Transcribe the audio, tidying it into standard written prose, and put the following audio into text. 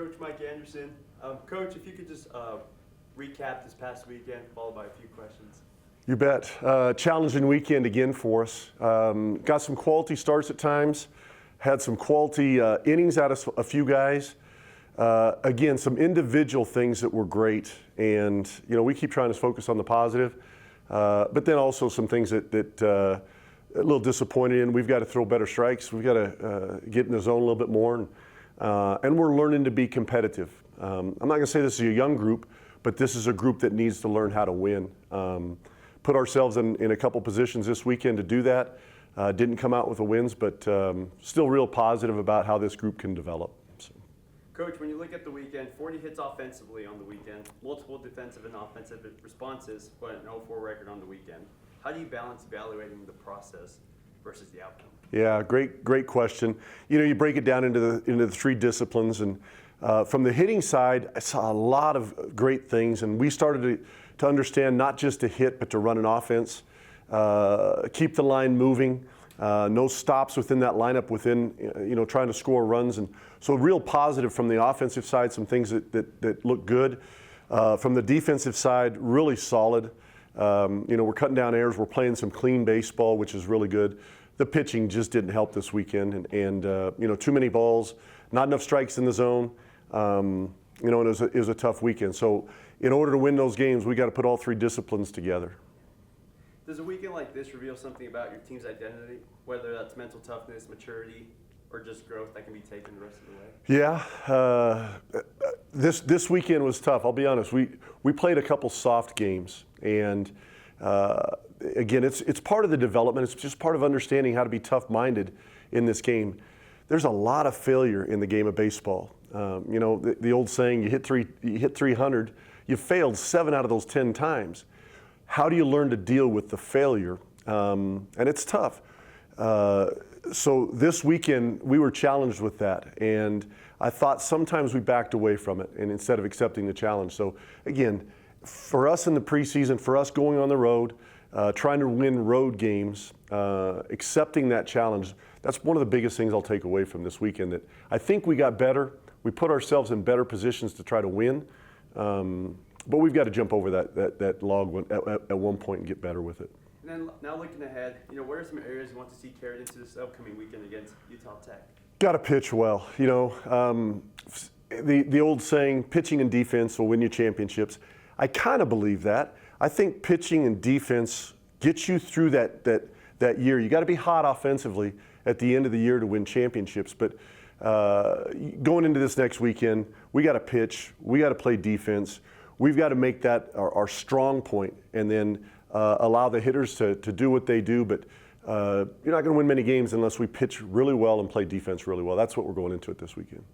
Coach Mike Anderson. Coach, if you could just recap this past weekend, followed by a few questions. You bet. Challenging weekend again for us. Got some quality starts at times, had some quality innings out of a few guys. Again, some individual things that were great, and we keep trying to focus on the positive, but then also some things that a little disappointed in. We've got to throw better strikes. We've got to get in the zone a little bit more, and we're learning to be competitive. I'm not going to say this is a young group, but this is a group that needs to learn how to win. Put ourselves in a couple positions this weekend to do that. Didn't come out with the wins, but still real positive about how this group can develop. So. Coach, when you look at the weekend, 40 hits offensively on the weekend, multiple defensive and offensive responses, but an 0-4 record on the weekend. How do you balance evaluating the process versus the outcome? Yeah, great question. You break it down into the three disciplines, and from the hitting side, I saw a lot of great things, and we started to understand not just to hit, but to run an offense, keep the line moving, no stops within that lineup within, trying to score runs. And so real positive from the offensive side, some things that look good. From the defensive side, really solid. We're cutting down errors. We're playing some clean baseball, which is really good. The pitching just didn't help this weekend, and too many balls, not enough strikes in the zone. And it was a tough weekend. So in order to win those games, we got to put all three disciplines together. Does a weekend like this reveal something about your team's identity, whether that's mental toughness, maturity, or just growth that can be taken the rest of the way? Yeah, this weekend was tough. I'll be honest. We played a couple soft games, and again, it's part of the development. It's just part of understanding how to be tough-minded in this game. There's a lot of failure in the game of baseball. The old saying, you hit 300, you failed 7 out of those 10 times. How do you learn to deal with the failure? And it's tough. So this weekend, we were challenged with that. And I thought sometimes we backed away from it, and instead of accepting the challenge. So again, for us in the preseason, for us going on the road, trying to win road games, accepting that challenge, that's one of the biggest things I'll take away from this weekend. That I think we got better. We put ourselves in better positions to try to win. But we've got to jump over that log at one point and get better with it. And then now looking ahead, what are some areas you want to see carried into this upcoming weekend against Utah Tech? Got to pitch well. The old saying, pitching and defense will win you championships. I kind of believe that. I think pitching and defense gets you through that year. You got to be hot offensively at the end of the year to win championships. But going into this next weekend, we got to pitch. We got to play defense. We've got to make that our strong point, and then allow the hitters to do what they do. But you're not going to win many games unless we pitch really well and play defense really well. That's what we're going into it this weekend.